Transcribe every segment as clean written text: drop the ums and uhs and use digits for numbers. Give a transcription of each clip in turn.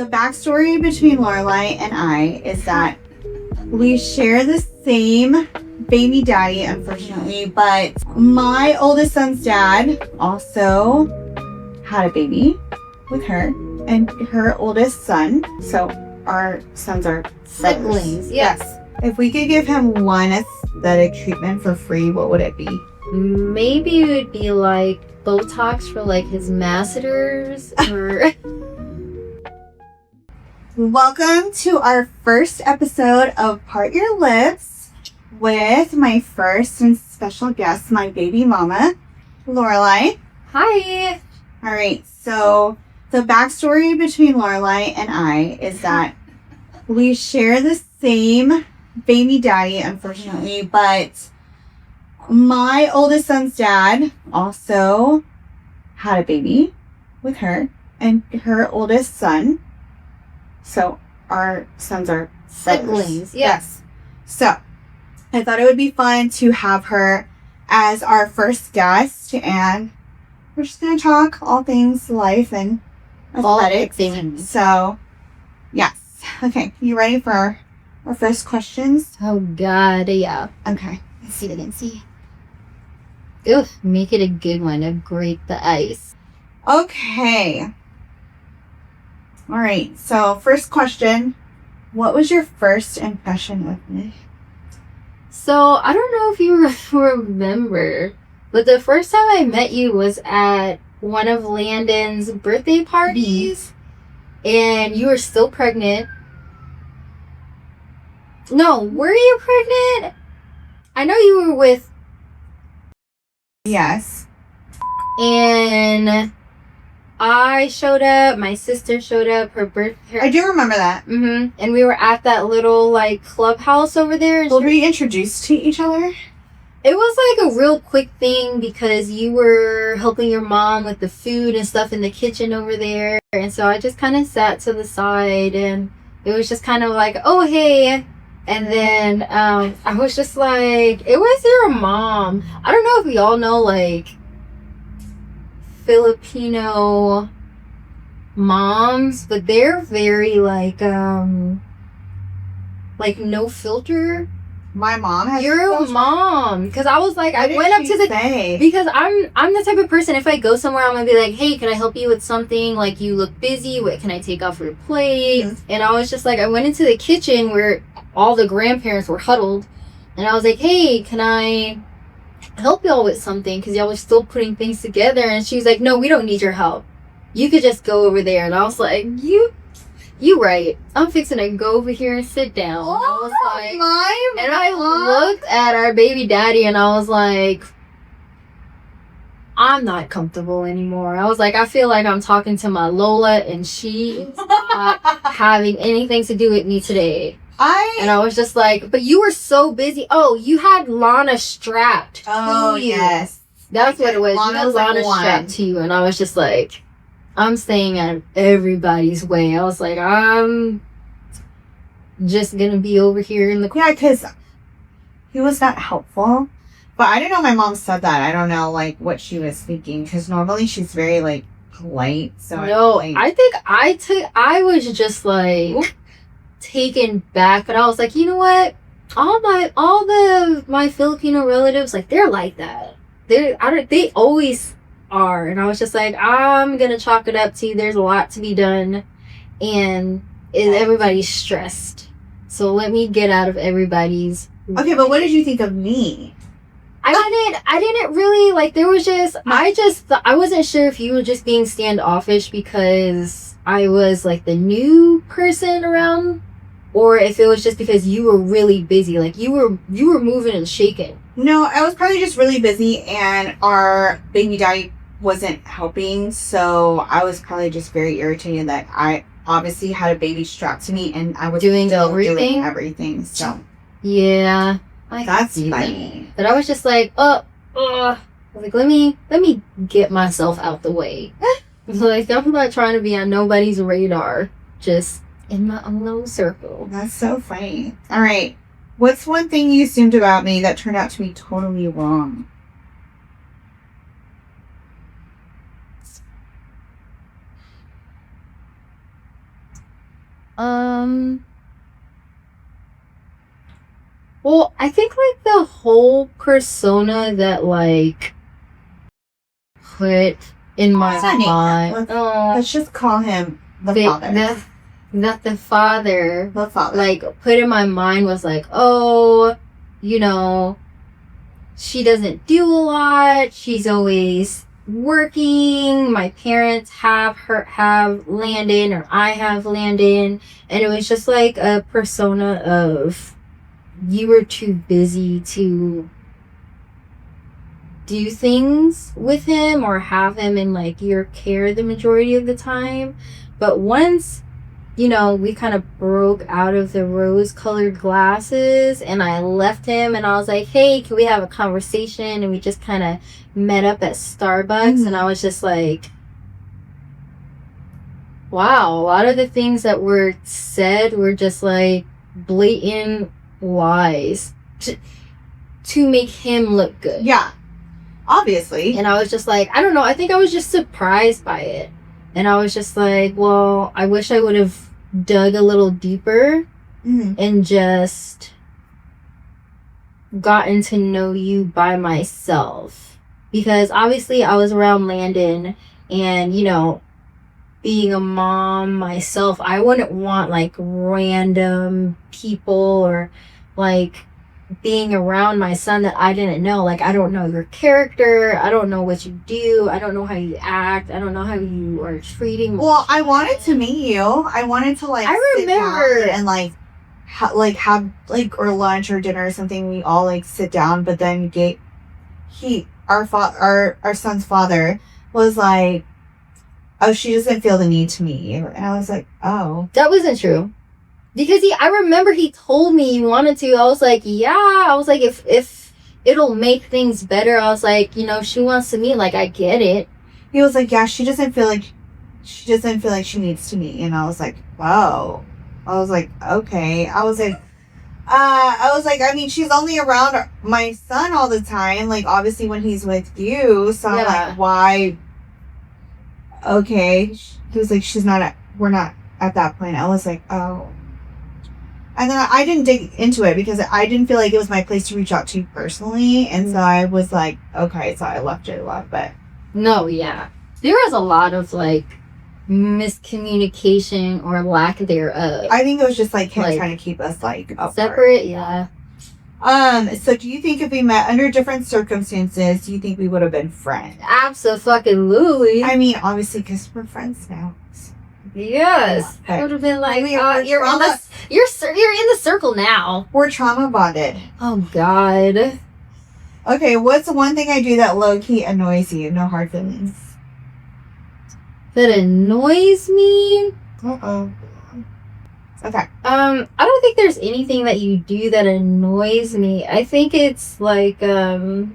The backstory between Lorelai and I is that we share the same baby daddy, unfortunately, but my oldest son's dad also had a baby with her and her oldest son. So our sons are siblings. Yes. If we could give him one aesthetic treatment for free, what would it be? Maybe it would be like Botox for like his masseters or... Welcome to our first episode of Part Your Lips with my first and special guest, my baby mama, Lorelai. Hi. All right, so the backstory between Lorelai and I is that we share the same baby daddy, unfortunately, but my oldest son's dad also had a baby with her and her oldest son. So our sons are siblings. Yes. So I thought it would be fun to have her as our first guest, and we're just going to talk all things life and aesthetics. So, yes. Okay, you ready for our first questions? Oh, God, yeah. Okay. Let's see. Ooh, make it a good one to grate the ice. Okay. All right, so first question. What was your first impression of me? So, I don't know if you remember, but the first time I met you was at one of Landon's birthday parties, and you were still pregnant. No, were you pregnant? I know you were with... Yes. And I showed up, my sister showed up, her birthday... I do remember that. Mm-hmm. And we were at that little, like, clubhouse over there. Were we introduced to each other? It was, like, a real quick thing because you were helping your mom with the food and stuff in the kitchen over there. And so I just kind of sat to the side, and it was just kind of like, oh, hey. And then I was just like, it was your mom. I don't know if we all know, like, Filipino moms, but they're very like no filter. My mom has your mom, because I was like, I went up to the because I'm the type of person, if I go somewhere, I'm gonna be like, hey, can I help you with something? Like, you look busy, what can I take off your plate? And I was just like, I went into the kitchen where all the grandparents were huddled, and I was like, hey, can I help y'all with something, because y'all were still putting things together? And she was like, no, we don't need your help, you could just go over there. And I was like, you right, I'm fixing to go over here and sit down. And I was like, and I looked at our baby daddy and I was like, I'm not comfortable anymore. I was like, I feel like I'm talking to my Lola and she is not having anything to do with me today. And I was just like, but you were so busy. Oh, you had Lana strapped to you. Yes. That's what it was. You had Lana strapped to you. And I was just like, I'm staying out of everybody's way. I was like, I'm just going to be over here in the corner. Yeah, because he was not helpful. But I didn't know my mom said that. I don't know, like, what she was thinking. Because normally she's very, like, polite. So no, I think I was just, like... taken back, but I was like, you know what, all my Filipino relatives, like, they're like that. They always are. And I was just like, I'm gonna chalk it up to, there's a lot to be done, and everybody's stressed, so let me get out of everybody's... Okay, but what did you think of me? I didn't really, like, there was just, I wasn't sure if you were just being standoffish because I was, like, the new person around, or if it was just because you were really busy. Like, you were moving and shaking. No, I was probably just really busy, and our baby daddy wasn't helping, so I was probably just very irritated that I obviously had a baby strapped to me, and I was doing everything, so... Yeah. That's funny. But I was just like, I was like, let me get myself out the way. Like, I'm not trying to be on nobody's radar. Just in my own little circle. That's so funny. All right. What's one thing you assumed about me that turned out to be totally wrong? Well, I think like the whole persona that like put in my mind. Let's just call him the father. That the father, father, like put in my mind was like, oh, you know, she doesn't do a lot. She's always working. My parents have Landon, or I have Landon, and it was just like a persona of you were too busy to do things with him or have him in like your care the majority of the time. But once, you know, we kind of broke out of the rose-colored glasses and I left him and I was like, hey, can we have a conversation? And we just kind of met up at Starbucks, and I was just like, wow, a lot of the things that were said were just like blatant lies to make him look good. Yeah, obviously. And I was just like, I don't know, I think I was just surprised by it. And I was just like, well, I wish I would have dug a little deeper and just gotten to know you by myself. Because obviously I was around Landon, and, you know, being a mom myself, I wouldn't want like random people or like being around my son that I didn't know. Like, I don't know your character. I don't know what you do. I don't know how you act. I don't know how you are treating. Well, I wanted to meet you. I wanted to like. I remember and like, have like or lunch or dinner or something. We all like sit down, but then our son's father was like, oh, she doesn't feel the need to meet you, and I was like, oh, that wasn't true. Because I remember he told me he wanted to. I was like, yeah. I was like, if it'll make things better. I was like, you know, she wants to meet. Like, I get it. He was like, yeah, she doesn't feel like she needs to meet. And I was like, wow. I was like, okay. I was like, I mean, she's only around my son all the time. Like, obviously when he's with you. So I'm like, why? Okay. He was like, we're not at that point. I was like, oh. And then I didn't dig into it because I didn't feel like it was my place to reach out to you personally. And so I was like, okay, so I left it alone. But no, yeah. There was a lot of like miscommunication or lack thereof. I think it was just like him trying to keep us like apart. Separate, yeah. So do you think if we met under different circumstances, do you think we would have been friends? Absolutely. I mean, obviously, because we're friends now. Yes, I would have been like, you're in the circle now. We're trauma bonded. Oh God. Okay, what's the one thing I do that low key annoys you? No hard feelings. That annoys me? Okay. I don't think there's anything that you do that annoys me. I think it's like I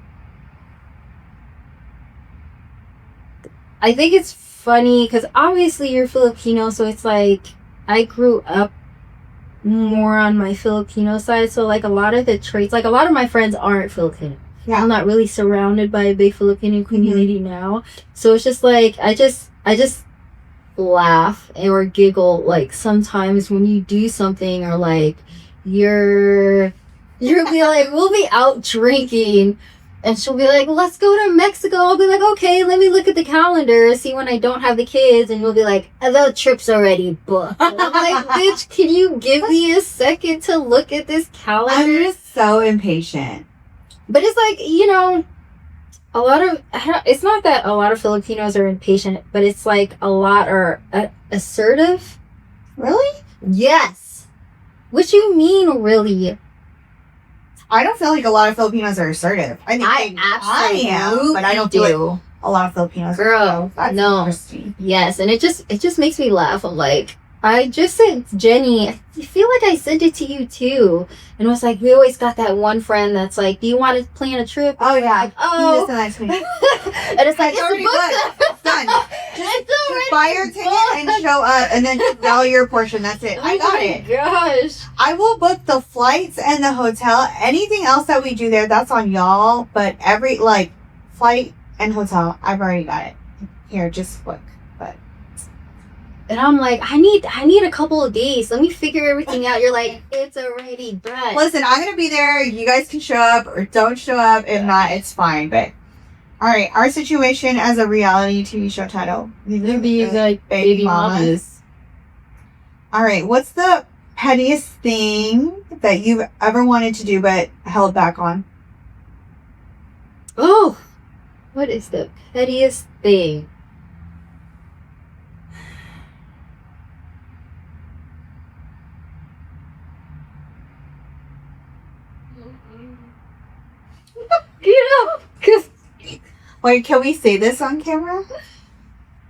think it's funny because obviously you're Filipino, so it's like I grew up more on my Filipino side, so like a lot of the traits, like a lot of my friends aren't Filipino. Yeah. I'm not really surrounded by a big Filipino community now, so it's just like I just laugh or giggle like sometimes when you do something, or like you'll be like, we'll be out drinking and she'll be like, let's go to Mexico. I'll be like, okay, let me look at the calendar, see when I don't have the kids. And you'll be like, the trip's already booked. And I'm like, bitch, can you give me a second to look at this calendar? I'm just so impatient. But it's like, you know, it's not that a lot of Filipinos are impatient, but it's like a lot are assertive. Really? Yes. What you mean, really? I don't feel like a lot of Filipinos are assertive. I think I am, but I don't feel like a lot of Filipinos. Girl, that's no. Interesting. Yes, and it just makes me laugh. I'm like, I just sent Jenny. I feel like I sent it to you too, and was like, we always got that one friend that's like, do you want to plan a trip? Oh yeah. Like, oh. You just sent that to me. And it's like, it's already booked. It's done. Just buy your ticket booked. and show up, and then just sell your portion. That's it. I got it. Gosh. I will book the flights and the hotel. Anything else that we do there, that's on y'all. But every like flight and hotel, I've already got it. Here, just book. But And I'm like, I need a couple of days. Let me figure everything out. You're like, it's already done. Listen, I'm going to be there. You guys can show up or don't show up. If not, it's fine. But, all right. Our situation as a reality TV show title. Maybe like baby mamas. All right. What's the pettiest thing that you've ever wanted to do but held back on? Oh, what is the pettiest thing? You know, cause Wait, can we say this on camera?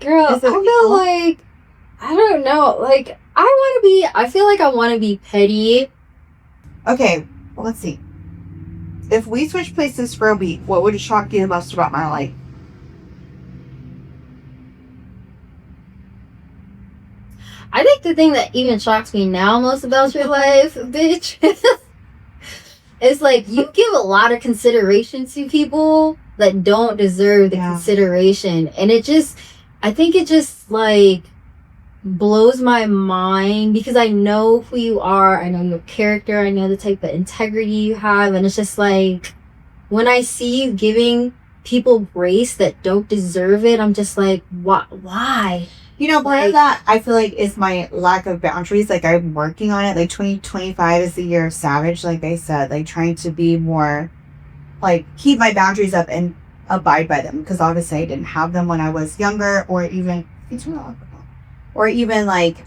girl, I feel like I don't know. Like I feel like I want to be petty. Okay, well, let's see. If we switch places for a week, what would shock you the most about my life? I think the thing that even shocks me now most about your life, bitch, is like you give a lot of consideration to people that don't deserve the consideration. And I think it just like blows my mind because I know who you are. I know your character. I know the type of integrity you have. And it's just like when I see you giving people grace that don't deserve it, I'm just like, why? You know, part of that, I feel like, is my lack of boundaries. Like, I'm working on it. Like, 2025 is the year of Savage, like I said. Like, trying to be more, like, keep my boundaries up and abide by them. Because, obviously, I didn't have them when I was younger. Or even, like,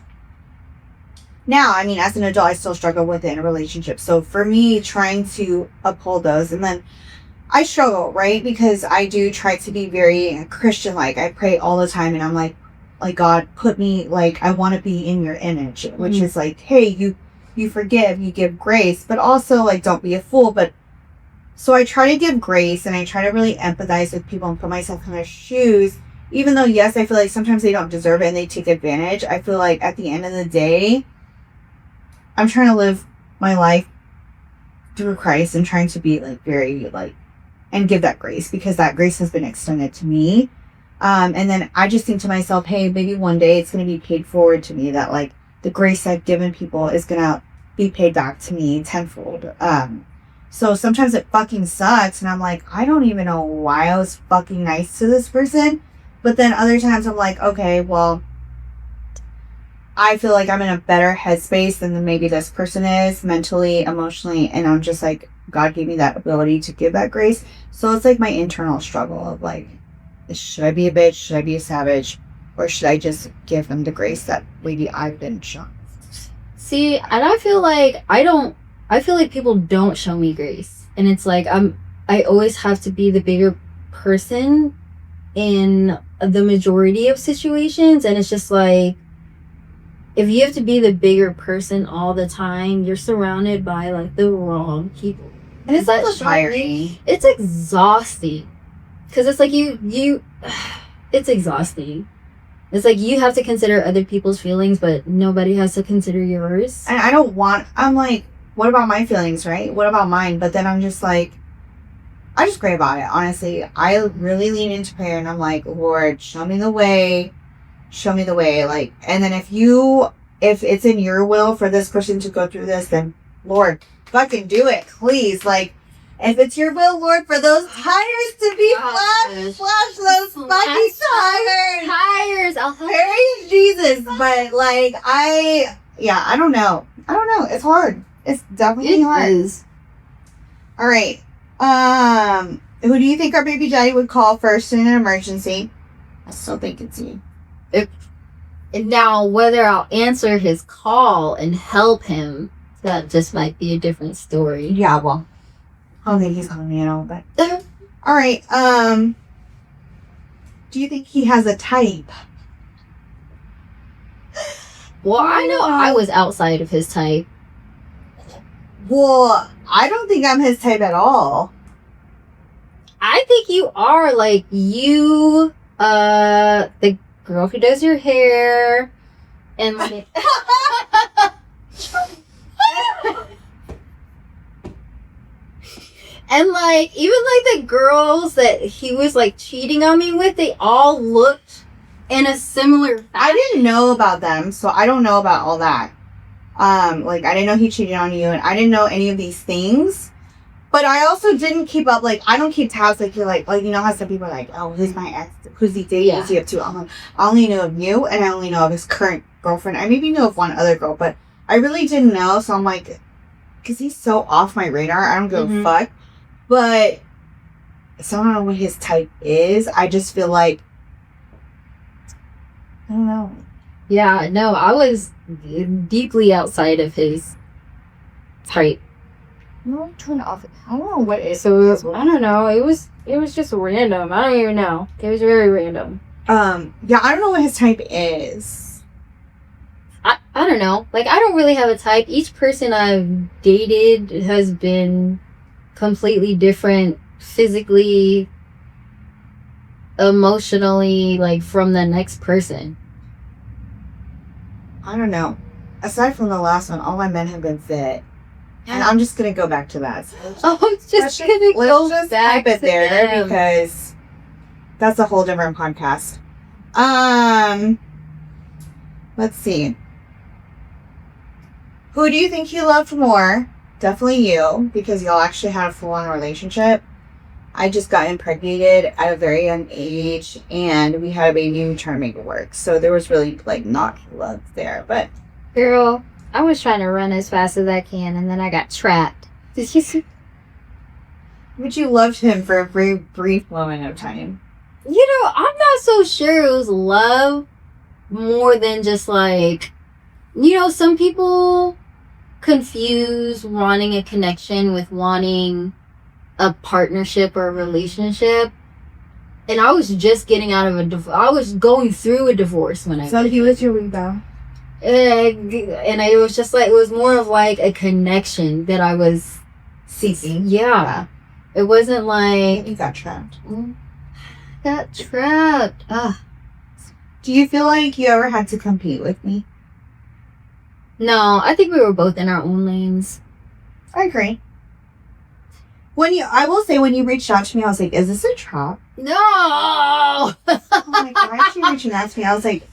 now. I mean, as an adult, I still struggle with it in a relationship. So, for me, trying to uphold those. And then, I struggle, right? Because I do try to be very Christian-like. I pray all the time. And I'm like, God, put me, like, I want to be in your image, which is like, hey, you forgive, you give grace, but also, like, don't be a fool. But so I try to give grace and I try to really empathize with people and put myself in their shoes, even though, yes, I feel like sometimes they don't deserve it and they take advantage. I feel like at the end of the day, I'm trying to live my life through Christ and trying to be, like, very, like, and give that grace because that grace has been extended to me. And then I just think to myself, hey, maybe one day it's going to be paid forward to me, that like the grace I've given people is going to be paid back to me tenfold. So sometimes it fucking sucks. And I'm like, I don't even know why I was fucking nice to this person. But then other times I'm like, okay, well, I feel like I'm in a better headspace than maybe this person is mentally, emotionally. And I'm just like, God gave me that ability to give that grace. So it's like my internal struggle of like, should I be a bitch? Should I be a savage? Or should I just give them the grace that maybe I've been shown? See, and I feel like people don't show me grace. And it's like I always have to be the bigger person in the majority of situations. And it's just like, if you have to be the bigger person all the time, you're surrounded by like the wrong people. And it's like tiring. It's exhausting. Because it's like it's exhausting. It's like you have to consider other people's feelings, but nobody has to consider yours. And I'm like, what about my feelings, right? What about mine? But then I'm just like, I just pray about it, honestly. I really lean into prayer and I'm like, Lord, show me the way. Show me the way. Like, and then if it's in your will for this person to go through this, then Lord, fucking do it, please. Like, if it's your will, Lord, for those tires to be flash those fucking tires. I'll help Praise Jesus. But like, I don't know. It's hard. It's definitely hard. Is. All right. Who do you think our baby daddy would call first in an emergency? I still think it's you. And now, whether I'll answer his call and help him, that just might be a different story. Yeah, well, I don't think he's calling me at all, but all right. Do you think he has a type? Well, I know I was outside of his type. Well, I don't think I'm his type at all. I think you are, like, you, the girl who does your hair, and like... And, like, even, like, the girls that he was, like, cheating on me with, they all looked in a similar fashion. I didn't know about them, so I don't know about all that. Like, I didn't know he cheated on you, and I didn't know any of these things. But I also didn't keep up, like, I don't keep tabs, like, you're like, you know how some people are like, oh, who's my ex? Who's he dating? Who's he up to? I'm like, I only know of you, and I only know of his current girlfriend. I maybe know of one other girl, but I really didn't know, so I'm like, because he's so off my radar, I don't give a fuck. But, so I don't know what his type is. I just feel like, I don't know. Yeah, no, I was deeply outside of his type. No, turn off. I don't know what it is. So I don't know. It was just random. I don't even know. It was very random. Yeah, I don't know what his type is. I don't know. Like, I don't really have a type. Each person I've dated has been completely different physically, emotionally, like, from the next person. I don't know. Aside from the last one, all my men have been fit. And I'm just going to go back to that. So let's just type it there because that's a whole different podcast. Let's see. Who do you think he loved more? Definitely you, because y'all actually had a full-on relationship. I just got impregnated at a very young age, and we had a baby and we tried to make it work. So there was really, like, not love there, but... Girl, I was trying to run as fast as I can, and then I got trapped. Did you see? But you loved him for a very brief moment of time. You know, I'm not so sure it was love more than just, like... You know, some people confuse wanting a connection with wanting a partnership or a relationship. And I was just getting out of I was going through a divorce when I... So he was your rebound. And I was just like, it was more of like a connection that I was seeking. Yeah. It wasn't like... You got trapped. Got trapped. Ugh. Do you feel like you ever had to compete with me? No, I think we were both in our own lanes. I agree. I will say, when you reached out to me, I was like, is this a trap? No! I'm like, why is she reaching out to me? I was like,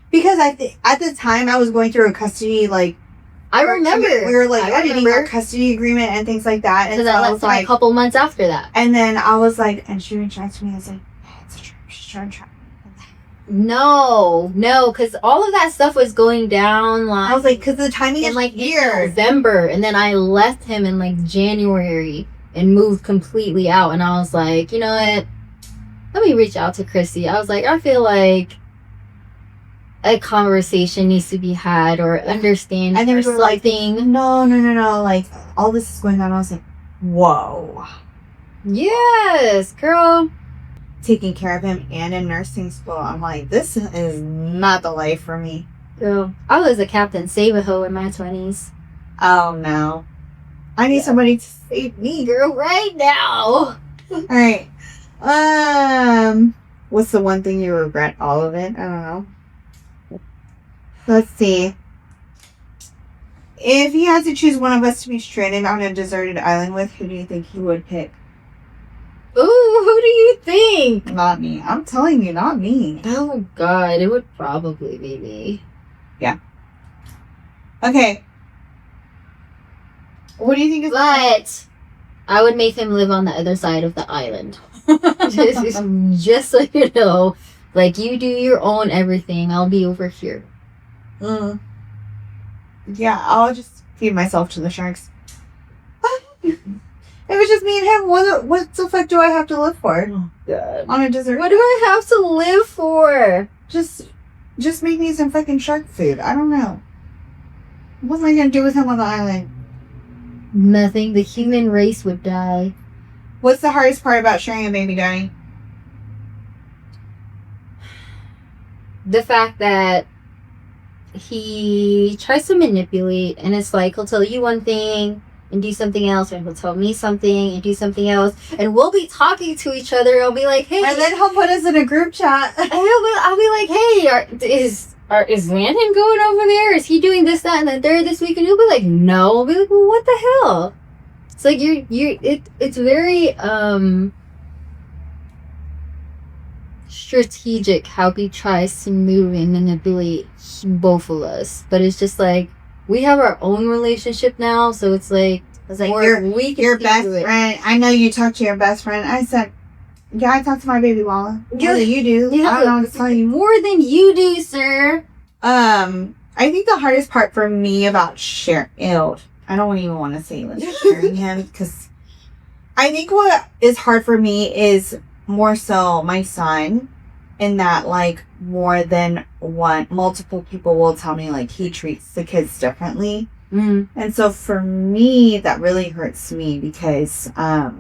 because at the time I was going through a custody, like, I remember. We were like editing our custody agreement and things like that. And so I was like, a couple months after that. And then I was like, and she reached out to me. I was like, hey, it's a trap. She's trying to trap me. No, because all of that stuff was going down. Like, I was like, because the timing is like weird. November, and then I left him in like January and moved completely out. And I was like, you know what? Let me reach out to Kristi. I was like, I feel like a conversation needs to be had or understand. And there was something. Like, no. Like, all this is going on. I was like, whoa. Yes, girl. Taking care of him and in nursing school. I'm like, this is not the life for me. Girl, I was a Captain Save-A-Ho in my 20s. Oh, no. I need somebody to save me. Girl, right now. All right. What's the one thing you regret? All of it? I don't know. Let's see. If he had to choose one of us to be stranded on a deserted island with, who do you think he would pick? Ooh, who do you think? Not me. I'm telling you, not me. Oh, God. It would probably be me. Yeah. Okay. What do you think is... But I would make him live on the other side of the island. just so you know. Like, you do your own everything. I'll be over here. Yeah, I'll just feed myself to the sharks. It was just me and him. What the fuck do I have to live for? Oh, God. On a desert? What do I have to live for? Just make me some fucking shark food. I don't know. What am I going to do with him on the island? Nothing. The human race would die. What's the hardest part about sharing a baby daddy? The fact that he tries to manipulate, and it's like, he'll tell you one thing and do something else, and he'll tell me something and do something else, and we'll be talking to each other. I'll be like, hey, and then he'll put us in a group chat, and I'll be like, hey, is Landon going over there? Is he doing this, that, and the third this week? And he'll be like, no. I'll be like, well, what the hell? It's like it's very strategic how he tries to move and manipulate both of us. But it's just like, we have our own relationship now, so it's like your best friend. I know you talk to your best friend. I said, yeah, I talk to my baby mama. More than you do. Yeah, I don't know what to tell you. More than you do, sir. I think the hardest part for me about sharing, I don't even want to say like sharing him, because I think what is hard for me is more so my son, in that like more than multiple people will tell me like he treats the kids differently. And so for me, that really hurts me, because I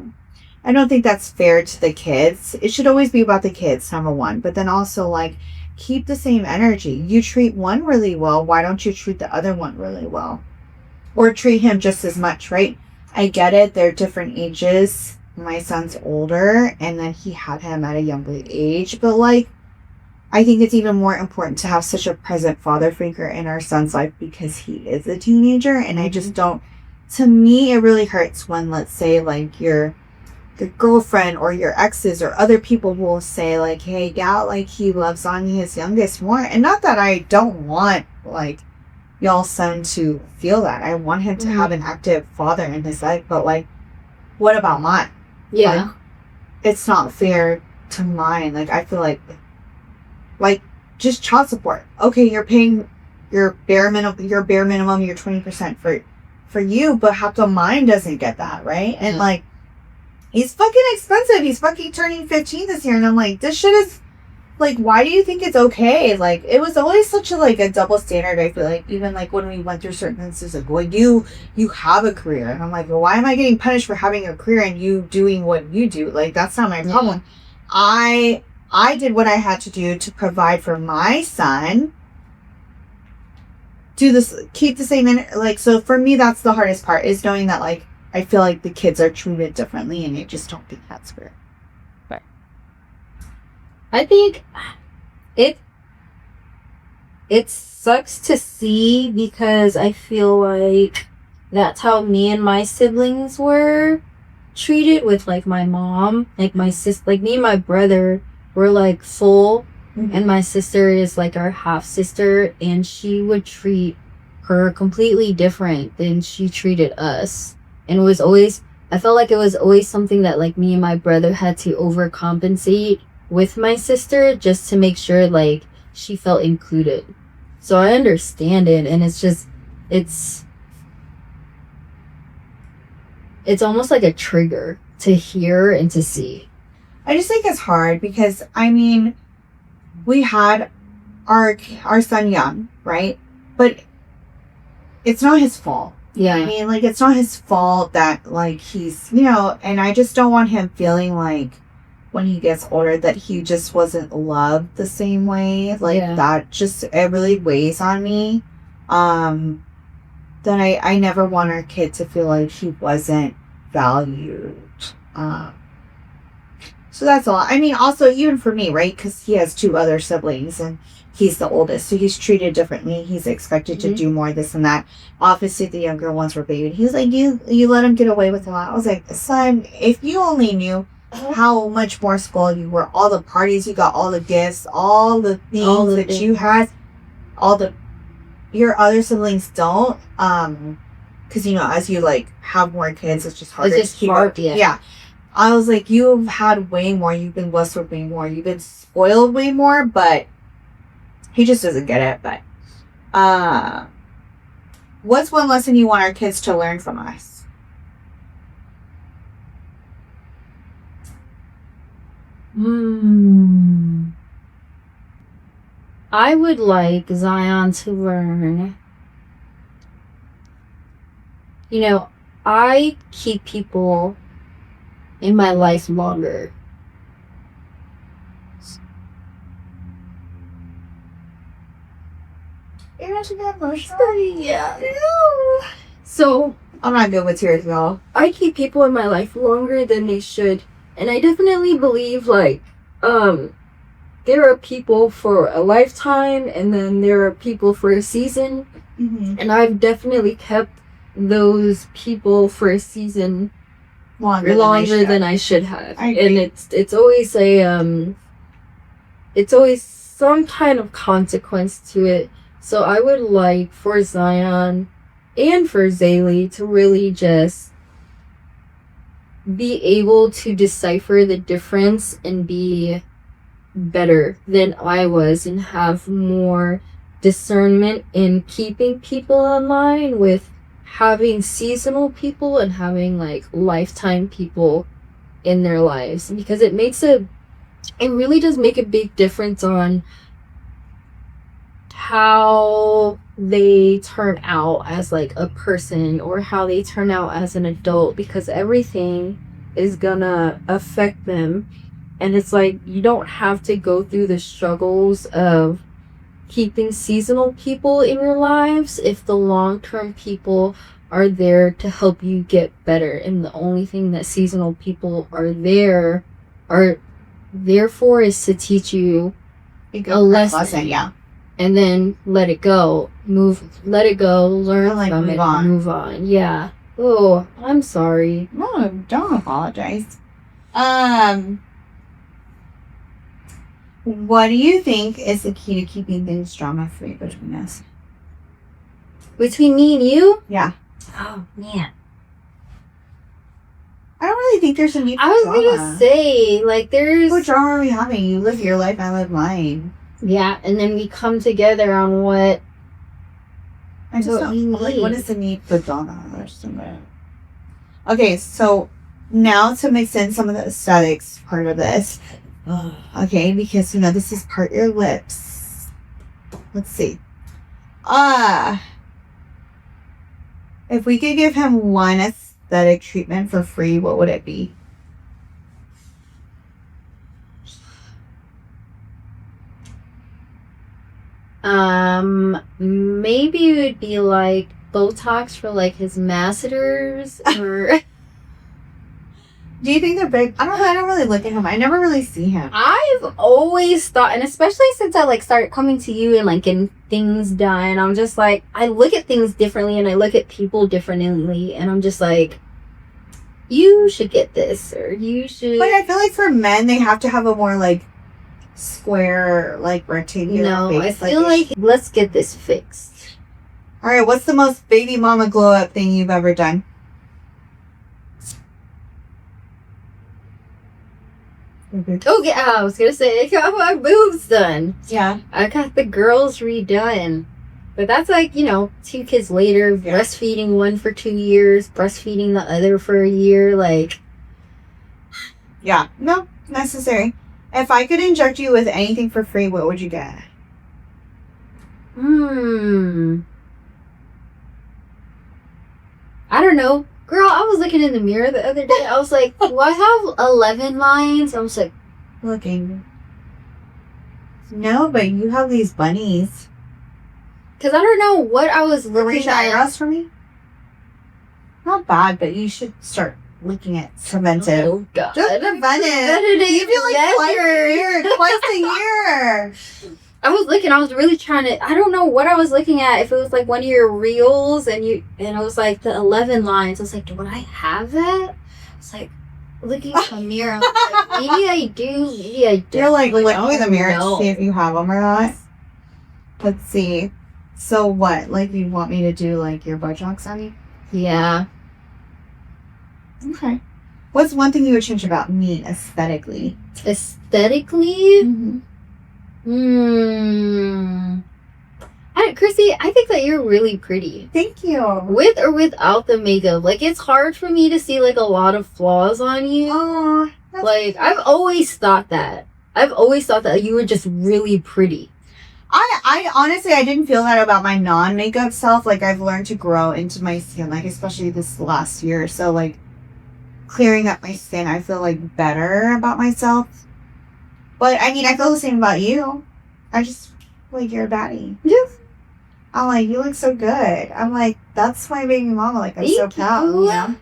don't think that's fair to the kids. It should always be about the kids, number one, but then also like keep the same energy. You treat one really well, why don't you treat the other one really well, or treat him just as much, right? I get it, they're different ages. My son's older, and then he had him at a younger age, but like I think it's even more important to have such a present father figure in our son's life, because he is a teenager. And I just don't, to me, it really hurts when, let's say, like your girlfriend or your exes or other people will say like, hey, yeah, like he loves on his youngest more. And not that I don't want like y'all's son to feel that. I want him to have an active father in his life, but like, what about mine? Yeah. Like, it's not fair to mine. Like, I feel like just child support. Okay, you're paying your bare minimum, your 20% for you, but how come mine doesn't get that, right? And like, he's fucking expensive. He's fucking turning 15 this year, and I'm like, this shit is like, why do you think it's okay? Like, it was always such a double standard. I feel like even like when we went through certain instances, like, well, you have a career, and I'm like, well, why am I getting punished for having a career and you doing what you do? Like, that's not my problem. I did what I had to do to provide for my son. Keep the same, like, so for me, that's the hardest part, is knowing that, like, I feel like the kids are treated differently, and I just don't think that's fair. Right. I think it sucks to see, because I feel like that's how me and my siblings were treated with, like, my mom, like, my sis, like, me and my brother were like full, and my sister is like our half sister, and she would treat her completely different than she treated us. And it was always, I felt like it was always something that like me and my brother had to overcompensate with my sister just to make sure like she felt included. So I understand it, and it's just, it's almost like a trigger to hear and to see. I just think it's hard, because I mean, we had our son young, right? But it's not his fault. Yeah. I mean, like, it's not his fault that like he's, and I just don't want him feeling like when he gets older that he just wasn't loved the same way. Like, that just, it really weighs on me. Then I never want our kid to feel like he wasn't valued. So that's all. I mean, also, even for me, right? Because he has 2 other siblings, and he's the oldest, so he's treated differently. He's expected to do more, this and that. Obviously, the younger ones were babied. He was like, you let him get away with a lot. I was like, son, if you only knew how much more spoiled you were, all the parties you got, all the gifts, all the things that you had, your other siblings don't. Because, as you, like, have more kids, it's just harder to keep up. Yeah. I was like, you've had way more. You've been blessed with way more. You've been spoiled way more, but he just doesn't get it. But what's one lesson you want our kids to learn from us? I would like Zion to learn, I keep people in my life longer. You're not too bad, emotional. Yeah. So I'm not good with tears, y'all. I keep people in my life longer than they should, and I definitely believe like there are people for a lifetime, and then there are people for a season, and I've definitely kept those people for a season longer than I should have. And it's always it's always some kind of consequence to it. So I would like for Zion and for Zaylee to really just be able to decipher the difference and be better than I was and have more discernment in keeping people in line with having seasonal people and having like lifetime people in their lives, because it really does make a big difference on how they turn out as like a person or how they turn out as an adult, because everything is gonna affect them. And it's like, you don't have to go through the struggles of keeping seasonal people in your lives if the long-term people are there to help you get better. And the only thing that seasonal people are there for is to teach you a lesson. Yeah. And then let it go, learn from it, move on. Yeah. Oh, I'm sorry. No, don't apologize. What do you think is the key to keeping things drama-free between us? Between me and you? Yeah. Oh, man. I don't really think there's a need for drama. I was gonna say, like, what drama are we having? You live your life, I live mine. Yeah, and then we come together on what I just don't, like, what is the need for drama? Okay, so now to mix in some of the aesthetics part of this. Okay, because this is part your lips. Let's see. If we could give him one aesthetic treatment for free, what would it be? Maybe it would be like Botox for like his masseters or Do you think they're big? I don't really look at him. I never really see him. I've always thought, and especially since I like started coming to you and like getting things done, I'm just like, I look at things differently and I look at people differently, and I'm just like, you should get this, or you should. But I feel like for men, they have to have a more like square, like rectangular face. I feel like let's get this fixed. All right, what's the most baby mama glow up thing you've ever done? Oh yeah, I was gonna say I got my boobs done. Yeah, I got the girls redone, but that's like 2 kids later, breastfeeding one for 2 years, breastfeeding the other for a year, like. Yeah, no, necessary. If I could inject you with anything for free, what would you get? I don't know. Girl, I was looking in the mirror the other day. I was like, well, I have 11 lines. I was like, looking. No, but you have these bunnies. Because I don't know what I was looking at. Eyebrows for me? Not bad, but you should start looking at preventive. Oh, God. Just preventive. You feel like twice a year. I was really trying to, I don't know what I was looking at. If it was like one of your reels and it was like the 11 lines. I was like, do I have that? It's like looking in the mirror. I was like, maybe I do, maybe I don't. You're like looking in the mirror to see if you have them or not. Let's see. So what? Like you want me to do like your Botox on you? Yeah. Okay. What's one thing you would change about me aesthetically? Aesthetically? Mm-hmm. Kristi, I think that you're really pretty. Thank you. With or without the makeup. Like, it's hard for me to see, like, a lot of flaws on you. Oh, like, I've always thought that. I've always thought that you were just really pretty. I honestly, I didn't feel that about my non-makeup self. Like, I've learned to grow into my skin, like, especially this last year. So, like, clearing up my skin, I feel, like, better about myself. But, I mean, I feel the same about you. I just feel like you're a baddie. Yes. I'm like, you look so good. I'm like, that's my baby mama. Like, I'm so proud, you know?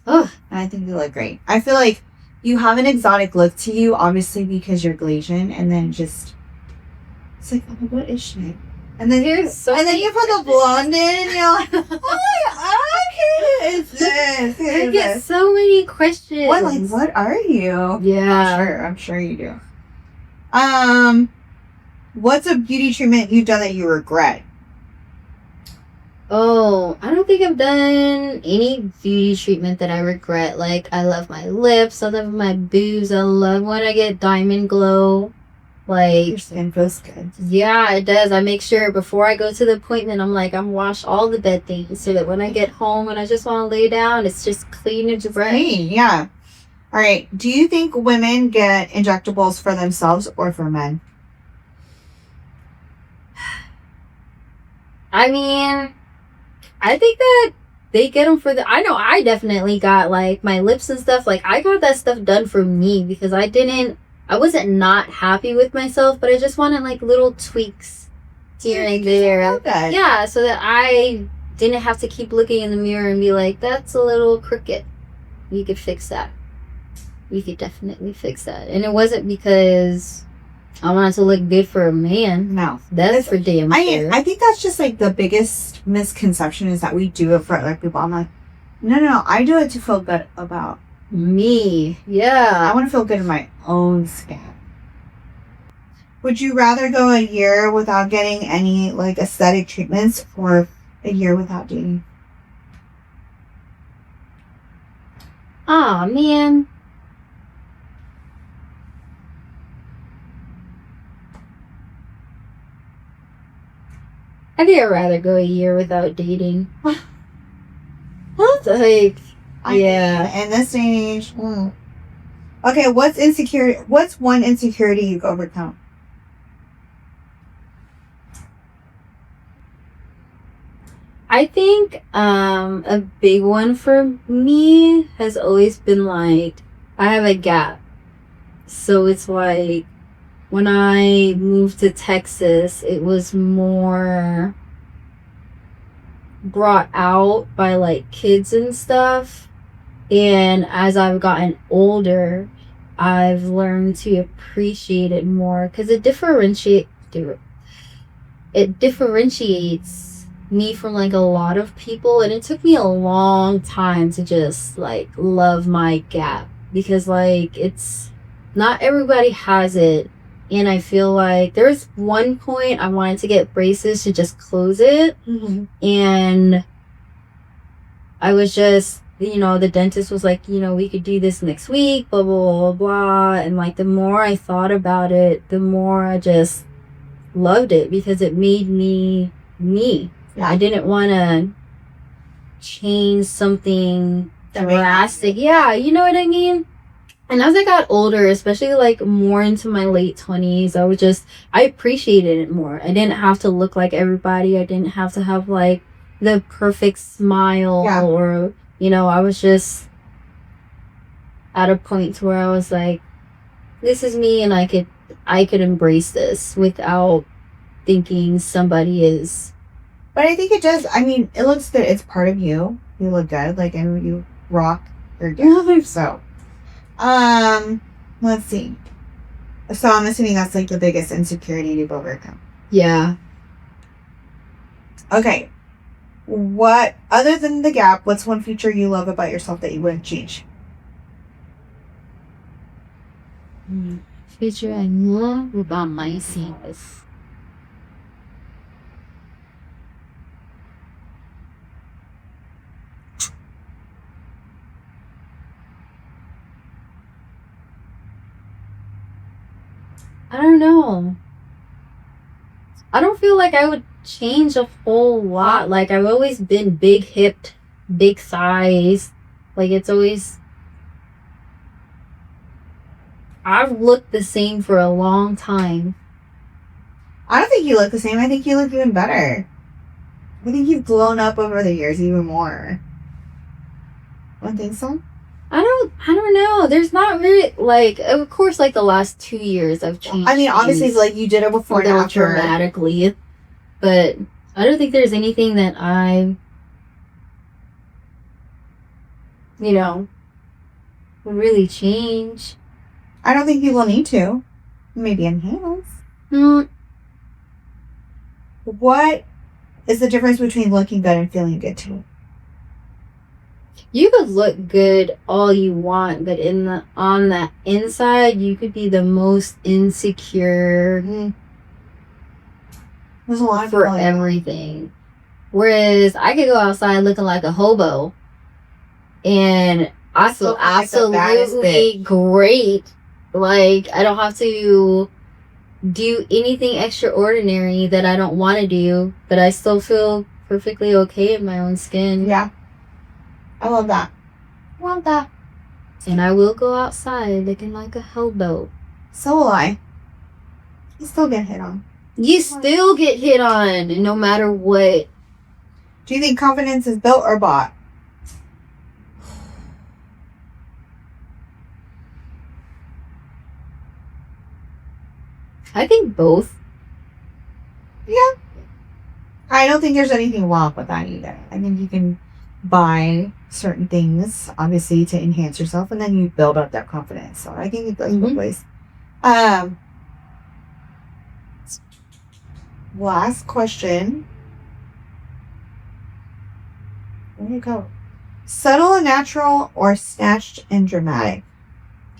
Ugh. And I think you look great. I feel like you have an exotic look to you, obviously, because you're Galatian. And then just, it's like, oh, what is she? And then you put the blonde in, and you're like, oh, okay, it's this. I get so many questions. What are you? Yeah. I'm sure you do. What's a beauty treatment you've done that you regret? Oh, I don't think I've done any beauty treatment that I regret. Like, I love my lips, I love my boobs, I love when I get diamond glow. Like, your skin feels good. Yeah, it does. I make sure before I go to the appointment, I'm wash all the bed things so that when I get home and I just want to lay down, it's just clean and fresh. Clean, yeah. All right. Do you think women get injectables for themselves or for men? I mean, I think that they get them for I know I definitely got, like, my lips and stuff. Like, I got that stuff done for me because I wasn't not happy with myself, but I just wanted, like, little tweaks here and there. Yeah, so that I didn't have to keep looking in the mirror and be like, that's a little crooked. We could fix that. We could definitely fix that. And it wasn't because I wanted to look good for a man. No. That's for damn sure. I think that's just, like, the biggest misconception is that we do it for other people. I'm like, no. I do it to feel good about me. Yeah. I want to feel good in my own skin. Would you rather go a year without getting any, like, aesthetic treatments or a year without dating? Aw, man. I think I'd rather go a year without dating. Like, yeah. In this age. Okay, what's one insecurity you've overcome? I think a big one for me has always been, like, I have a gap. So it's like when I moved to Texas, it was more brought out by, like, kids and stuff. And as I've gotten older, I've learned to appreciate it more because it differentiates me from, like, a lot of people. And it took me a long time to just, like, love my gap because, like, it's not everybody has it. And I feel like there's one point I wanted to get braces to just close it. Mm-hmm. And I was just, the dentist was like, we could do this next week, blah, blah, blah, blah. And, like, the more I thought about it, the more I just loved it because it made me me. Yeah. I didn't want to change something drastic. Yeah, you know what I mean? And as I got older, especially, like, more into my late 20s, I appreciated it more. I didn't have to look like everybody. I didn't have to have, like, the perfect smile or, I was just at a point to where I was like, this is me and I could embrace this without thinking somebody is. But I think it does. I mean, it looks good. It's part of you. You look good. Like, and you rock your gap. So. Let's see. So I'm assuming that's, like, the biggest insecurity you've overcome. Yeah. Okay. What, other than the gap, what's one feature you love about yourself that you wouldn't change? Feature I love about myself. I don't know. I don't feel like I would change a whole lot. Like, I've always been big hipped, big size. Like, it's always. I've looked the same for a long time. I don't think you look the same. I think you look even better. I think you've blown up over the years even more. Don't think so? I don't know. There's not really, like, of course, like, the last 2 years I've changed. I mean, obviously, like, you did it before and after. Dramatically. But I don't think there's anything that I, would really change. I don't think you will need to. Maybe enhance. What is the difference between looking good and feeling good too? You could look good all you want, but on the inside, you could be the most insecure There's a lot for everything. Whereas I could go outside looking like a hobo, and I feel absolutely great. Like, I don't have to do anything extraordinary that I don't want to do, but I still feel perfectly okay in my own skin. Yeah. I love that. Love that. And I will go outside looking like a hobo. So will I. You still get hit on. You still get hit on, no matter what. Do you think confidence is built or bought? I think both. Yeah. I don't think there's anything wrong with that either. I think you can buy certain things, obviously, to enhance yourself, and then you build up that confidence. So I think it goes both ways. Last question. Where do you go? Subtle and natural or snatched and dramatic?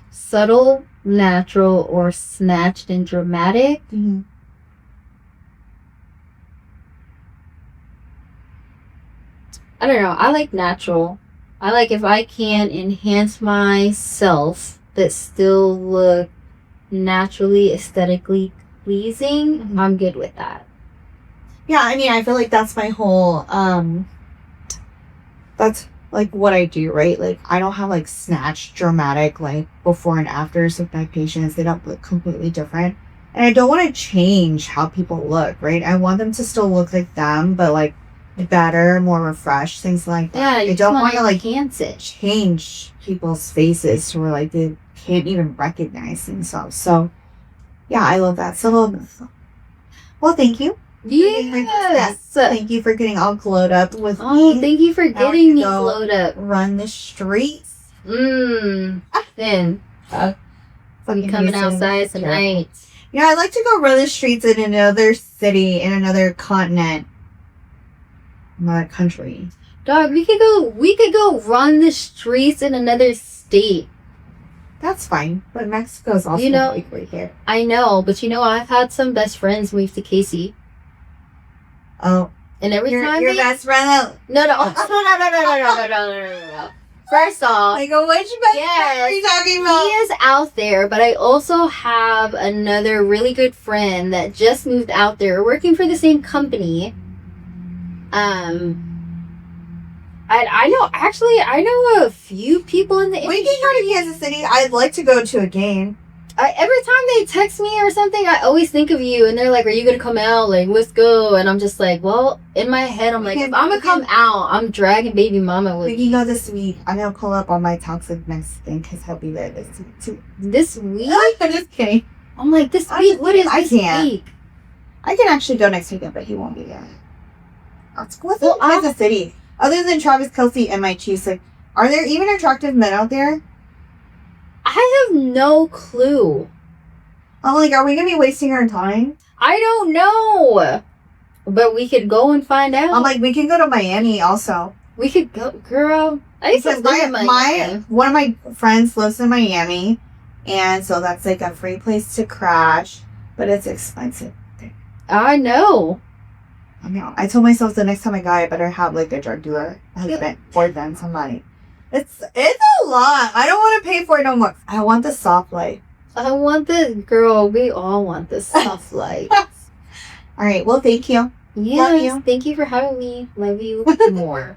Subtle, natural, or snatched and dramatic? Mm-hmm. I don't know. I like natural. I like if I can enhance myself but still look naturally, aesthetically pleasing, I'm good with that. Yeah, I mean, I feel like that's my whole, that's like what I do, right? Like, I don't have like snatched, dramatic, like before and afters of my patients. They don't look completely different. And I don't want to change how people look, right? I want them to still look like them, but like better, more refreshed, things like that. Yeah, I don't want to like enhance it. Change people's faces to where like they can't even recognize themselves. So yeah, I love that. So well, thank you. Yes. Thank you for getting all glowed up with me. Oh, thank you for getting me glowed up. Run the streets. Then I'm coming outside tonight. Yeah, I'd like to go run the streets in another city, in another continent. Not a country. Dog, we could go run the streets in another state. That's fine. But Mexico's also like right here. I know, but I've had some best friends move to Casey. Oh. And every time your best friend No. First off, like which best friend are you talking about? He is out there, but I also have another really good friend that just moved out there, working for the same company. I know a few people in the industry. We can go to Kansas City. I'd like to go to a game. Every time they text me or something, I always think of you, and they're like, "Are you gonna come out? Like, let's go." And I'm just like, "Well," in my head, I'm like, "If I'm gonna come out, I'm dragging baby mama with me." We can go this week. I'm gonna call up on my toxic Mexican because he'll be there this week too. This week? I'm just kidding. I'm like, this week? What is this week? I can actually go next weekend, but he won't be there. Let's go to Kansas City. Other than Travis Kelce and my Chiefs, like, are there even attractive men out there? I have no clue. I'm like, are we gonna be wasting our time? I don't know. But we could go and find out. I'm like, we can go to Miami also. We could go, girl. I used to live in Miami. One of my friends lives in Miami, and so that's like a free place to crash, but it's expensive. I know. I know. I told myself the next time I go, I better have like a drug dealer husband or then some money. It's a lot. I don't want to pay for it no more. I want the soft life. I want the girl. We all want the soft life. All right. Well, thank you. Yes. Love you. Thank you for having me. Love you more.